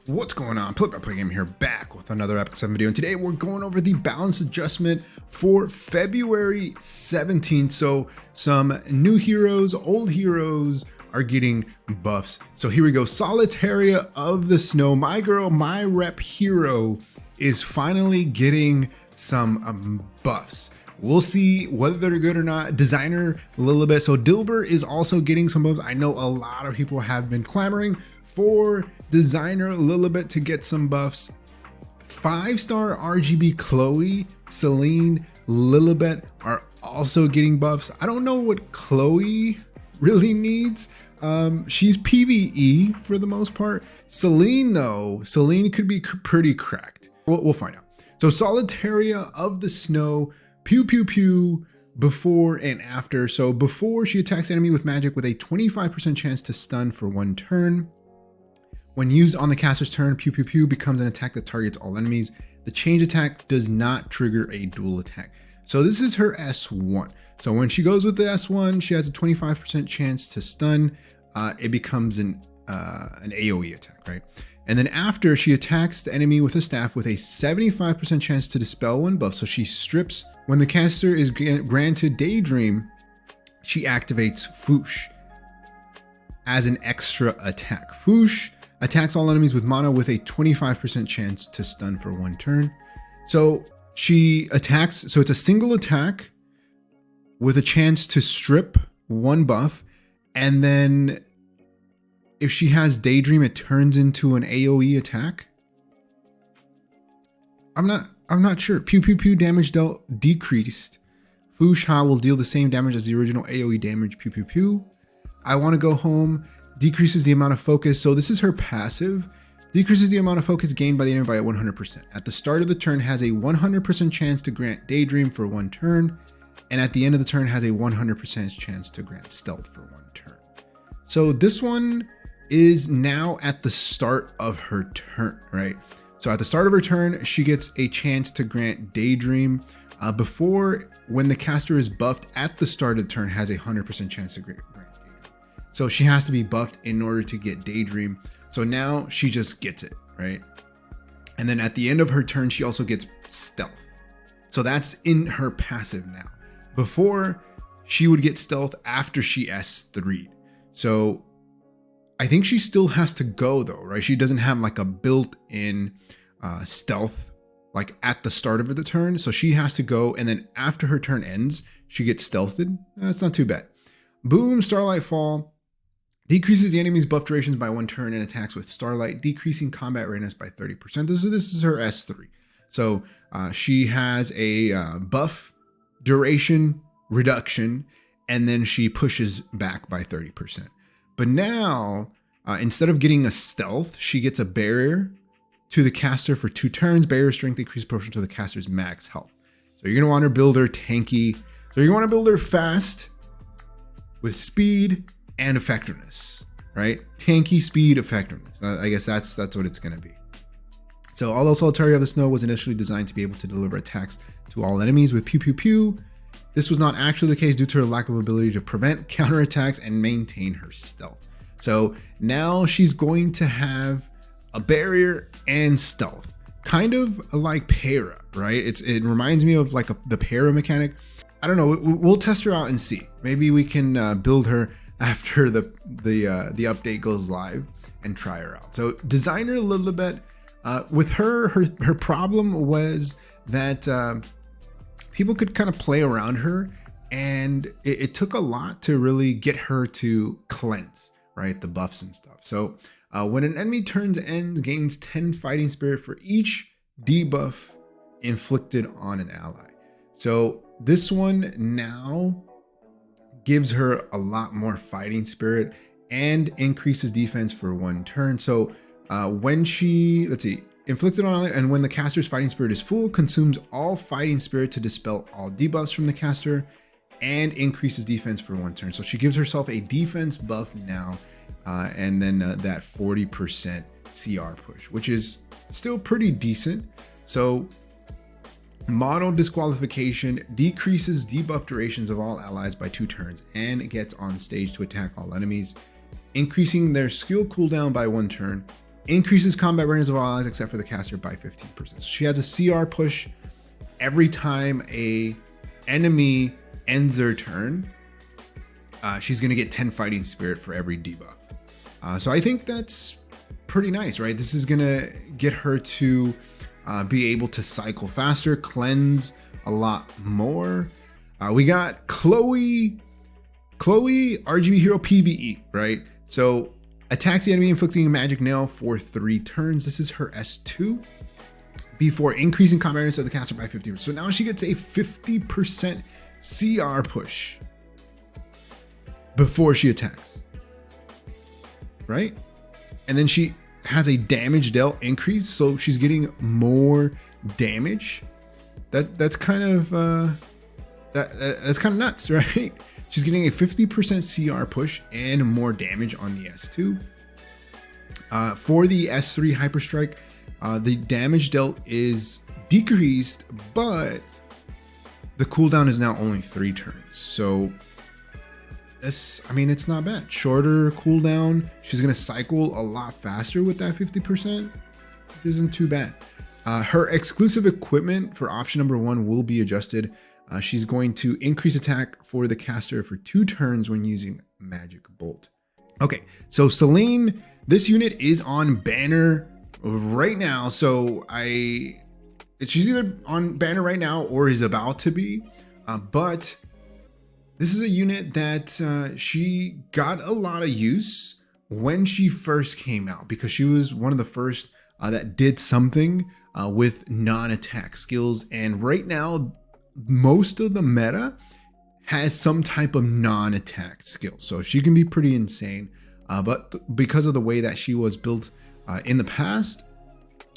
What's going on? Play by Play Game here, back with another Epic 7 video, and today we're going over the balance adjustment for February 17th. So some new heroes, old heroes are getting buffs. So here we go. Solitaria of the Snow, my girl, my rep hero, is finally getting some buffs. We'll see whether they're good or not. Designer Lilibet. So Dilber is also getting some buffs. I know a lot of people have been clamoring for Designer Lilibet to get some buffs. 5-star RGB Chloe, Celine, Lilibet are also getting buffs. I don't know what Chloe really needs. She's PvE for the most part. Celine though, Celine could be pretty cracked. We'll find out. So Solitaria of the Snow, pew pew pew, before and after. So before, she attacks enemy with magic with a 25% chance to stun for 1 turn. When used on the caster's turn, pew pew pew becomes an attack that targets all enemies. The change attack does not trigger a dual attack. So this is her S1. So when she goes with the S1, she has a 25% chance to stun. It becomes an AoE attack, right? And then after, she attacks the enemy with a staff with a 75% chance to dispel 1 buff. So she strips. When the caster is granted Daydream, she activates Foosh as an extra attack. Foosh attacks all enemies with mana with a 25% chance to stun for 1 turn. So she attacks, so it's a single attack with a chance to strip 1 buff. And then if she has Daydream, it turns into an AoE attack. I'm not sure. Pew pew pew damage dealt decreased. Foosh Ha will deal the same damage as the original AoE damage. Pew pew pew. I want to go home. Decreases the amount of focus. So this is her passive. Decreases the amount of focus gained by the enemy by 100%. At the start of the turn, has a 100% chance to grant Daydream for 1 turn. And at the end of the turn, has a 100% chance to grant Stealth for 1 turn. So this one is now at the start of her turn, right? So at the start of her turn, she gets a chance to grant Daydream. Before, when the caster is buffed at the start of the turn, has a 100% chance to grant Daydream. So she has to be buffed in order to get Daydream. So now she just gets it, right? And then at the end of her turn, she also gets Stealth. So that's in her passive now. Before, she would get Stealth after she S3'd. So I think she still has to go though, right? She doesn't have like a built-in Stealth like at the start of the turn. So she has to go, and then after her turn ends, she gets Stealthed. That's not too bad. Boom, Starlight Fall. Decreases the enemy's buff durations by 1 turn and attacks with Starlight, decreasing combat readiness by 30%. This is her S3. So she has a buff duration reduction, and then she pushes back by 30%. But now, instead of getting a Stealth, she gets a barrier to the caster for 2 turns. Barrier strength increases proportional to the caster's max health. So you're going to want to build her tanky. So you want to build her fast with speed and effectiveness, right? Tanky, speed, effectiveness. I guess that's what it's going to be. So although Solitaria of the Snow was initially designed to be able to deliver attacks to all enemies with pew pew pew, this was not actually the case due to her lack of ability to prevent counterattacks and maintain her stealth. So now she's going to have a barrier and stealth, kind of like Para, right? It reminds me of like the Para mechanic. I don't know. We'll test her out and see. Maybe we can build her after the update goes live and try her out. So Designer Lilibet, with her problem was that people could kind of play around her, and it took a lot to really get her to cleanse, right? The buffs and stuff. So when an enemy turns ends, gains 10 fighting spirit for each debuff inflicted on an ally. So this one now gives her a lot more fighting spirit and increases defense for 1 turn. So when she, let's see, inflicted on, and when the caster's fighting spirit is full, consumes all fighting spirit to dispel all debuffs from the caster and increases defense for 1 turn. So she gives herself a defense buff now, and then that 40% CR push, which is still pretty decent. So Mono disqualification decreases debuff durations of all allies by 2 turns and gets on stage to attack all enemies, increasing their skill cooldown by 1 turn. increases combat range of all allies except for the caster by 15%. So she has a CR push every time a enemy ends their turn. She's gonna get 10 fighting spirit for every debuff. So I think that's pretty nice, right? This is gonna get her to be able to cycle faster, cleanse a lot more. We got Chloe RGB hero PvE, right? So attacks the enemy inflicting a magic nail for 3 turns. This is her S2 before increasing combat range of the caster by 50%. So now she gets a 50% CR push before she attacks, right? And then she has a damage dealt increase, so she's getting more damage. That's kind of that's kind of nuts, right? She's getting a 50% CR push and more damage on the S2. For the S3 Hyper Strike, the damage dealt is decreased, but the cooldown is now only 3 turns. So I mean, it's not bad. Shorter cooldown. She's gonna cycle a lot faster with that 50%, which isn't too bad. Her exclusive equipment for option number 1 will be adjusted. She's going to increase attack for the caster for 2 turns when using Magic Bolt. Okay, so Celine, this unit is on banner right now. So she's either on banner right now or is about to be, but this is a unit that she got a lot of use when she first came out, because she was one of the first that did something with non-attack skills. And right now, most of the meta has some type of non-attack skill. So she can be pretty insane. But because of the way that she was built in the past,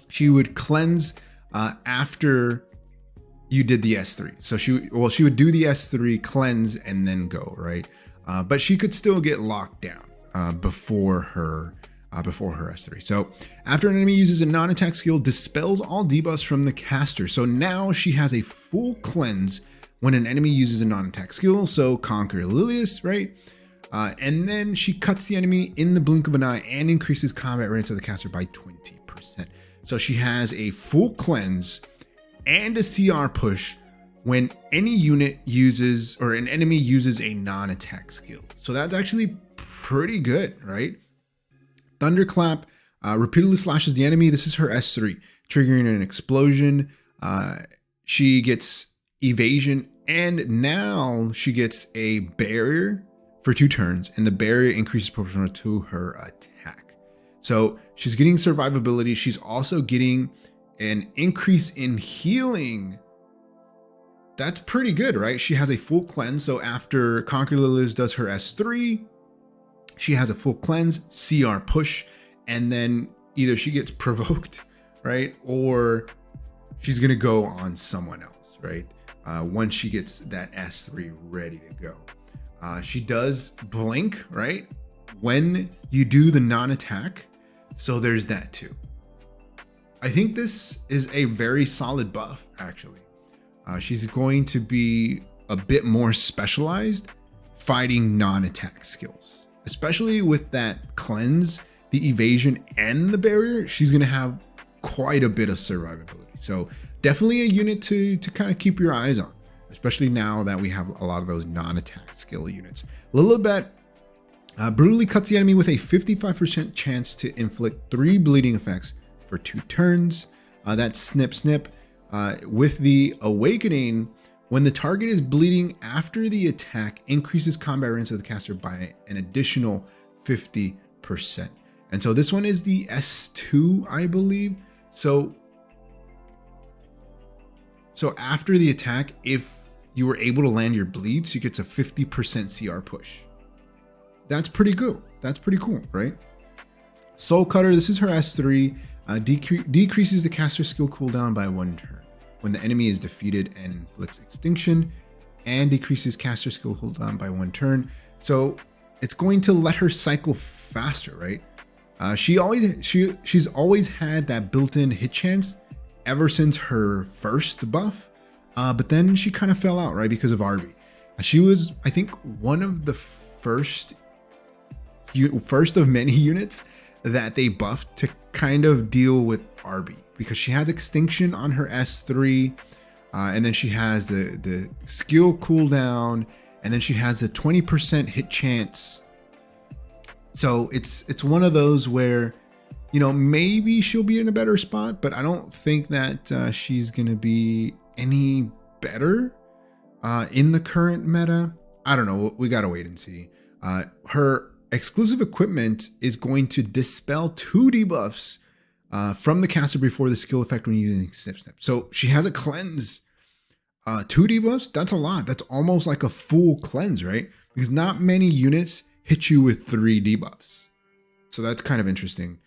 she would cleanse after you did the S3. So she would do the S3, cleanse, and then go, right? But she could still get locked down before her S3. So after an enemy uses a non-attack skill, dispels all debuffs from the caster. So now she has a full cleanse when an enemy uses a non-attack skill. So Conquer Lilius, right? And then she cuts the enemy in the blink of an eye and increases combat range of the caster by 20%. So she has a full cleanse and a CR push when any unit uses, or an enemy uses, a non-attack skill. So that's actually pretty good, right? Thunderclap repeatedly slashes the enemy. This is her S3, triggering an explosion. She gets evasion, and now she gets a barrier for 2 turns, and the barrier increases proportional to her attack. So she's getting survivability. She's also getting an increase in healing. That's pretty good, right? She has a full cleanse. So after Conquer Lilius does her S3, she has a full cleanse, CR push, and then either she gets provoked, right? Or she's gonna go on someone else, right? Once she gets that S3 ready to go. She does blink, right? When you do the non-attack. So there's that too. I think this is a very solid buff, actually. She's going to be a bit more specialized fighting non-attack skills, especially with that cleanse, the evasion, and the barrier. She's going to have quite a bit of survivability. So definitely a unit to kind of keep your eyes on, especially now that we have a lot of those non-attack skill units. Lilibet brutally cuts the enemy with a 55% chance to inflict 3 bleeding effects for 2 turns. That's snip snip. With the awakening, when the target is bleeding after the attack, increases combat range of the caster by an additional 50%. And so this one is the S2, I believe. So after the attack, if you were able to land your bleeds, you get a 50% CR push. That's pretty good. That's pretty cool, right? Soul Cutter, this is her S3. Decreases the caster skill cooldown by 1 turn when the enemy is defeated and inflicts extinction, and decreases caster skill cooldown by 1 turn. So it's going to let her cycle faster, right? She's always had that built-in hit chance ever since her first buff, but then she kind of fell out, right, because of RB. She was, I think, one of the first of many units that they buffed kind of deal with Arby because she has extinction on her S3, and then she has the skill cooldown, and then she has the 20% hit chance. So it's one of those where, you know, maybe she'll be in a better spot, but I don't think that she's gonna be any better in the current meta. I don't know. We gotta wait and see. Her exclusive equipment is going to dispel 2 debuffs from the caster before the skill effect when using Snip Snip. So she has a cleanse. 2 debuffs, that's a lot. That's almost like a full cleanse, right? Because not many units hit you with 3 debuffs. So that's kind of interesting.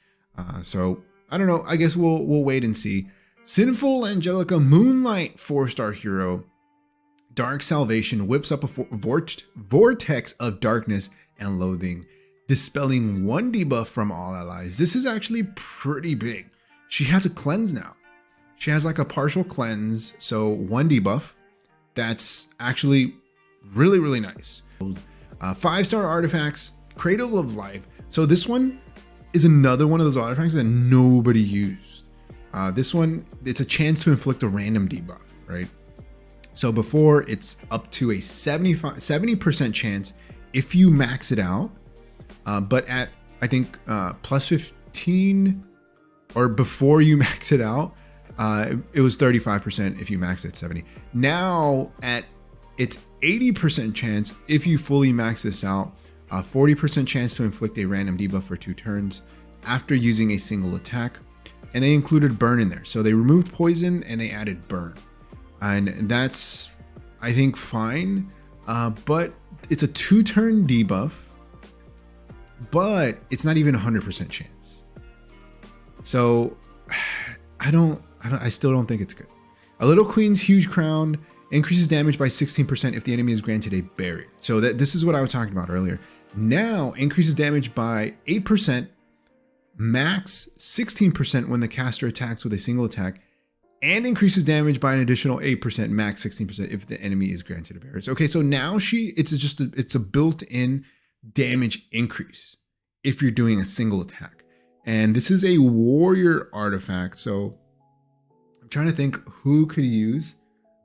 So I don't know. I guess we'll wait and see. Sinful Angelica, Moonlight 4-star hero. Dark Salvation whips up a vortex of darkness and loathing, dispelling 1 debuff from all allies. This is actually pretty big. She has a cleanse now. She has like a partial cleanse, so 1 debuff. That's actually really, really nice. 5-star artifacts, Cradle of Life. So this one is another one of those artifacts that nobody used. This one, it's a chance to inflict a random debuff, right? So before, it's up to a 70% chance if you max it out, but at, I think, plus 15, or before you max it out, it was 35% if you max at 70. Now at it's 80% chance if you fully max this out, 40% chance to inflict a random debuff for 2 turns after using a single attack. And they included burn in there. So they removed poison and they added burn. And that's, I think, fine. But it's a 2-turn debuff, but it's not even 100% chance. So I still don't think it's good. A Little Queen's Huge Crown increases damage by 16% if the enemy is granted a barrier. So this is what I was talking about earlier. Now increases damage by 8%, max 16% when the caster attacks with a single attack, and increases damage by an additional 8%, max 16% if the enemy is granted a barrier. Okay, so now it's a built-in damage increase if you're doing a single attack. And this is a warrior artifact, so I'm trying to think who could use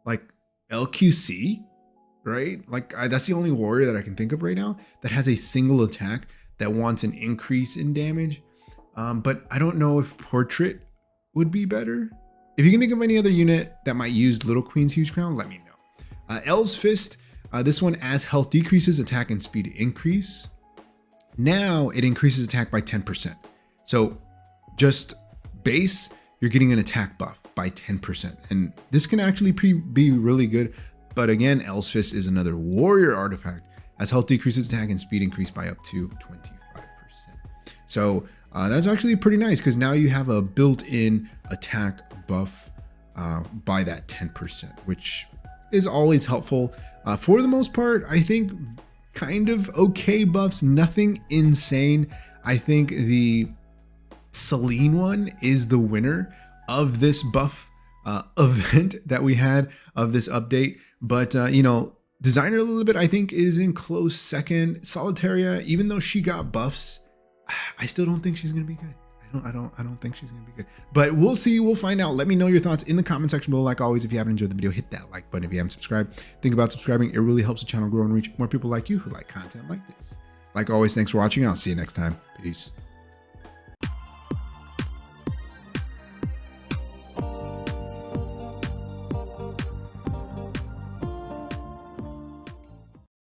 like LQC, right? Like that's the only warrior that I can think of right now that has a single attack that wants an increase in damage. But I don't know if Portrait would be better. If you can think of any other unit that might use Little Queen's Huge Crown, let me know. El's Fist, this one, as health decreases, attack and speed increase. Now it increases attack by 10%. So just base, you're getting an attack buff by 10%. And this can actually be really good. But again, El's Fist is another warrior artifact. As health decreases, attack and speed increase by up to 25%. So that's actually pretty nice because now you have a built-in attack buff by that 10%, which is always helpful. For the most part, I think kind of okay buffs, nothing insane. I think the Celine one is the winner of this buff event that we had of this update. But, you know, Designer Lilibet, I think, is in close second. Solitaria, even though she got buffs, I still don't think she's going to be good. I don't think she's going to be good, but we'll see. We'll find out. Let me know your thoughts in the comment section below. Like always, if you haven't enjoyed the video, hit that like button. If you haven't subscribed, think about subscribing. It really helps the channel grow and reach more people like you who like content like this. Like always, thanks for watching. I'll see you next time. Peace.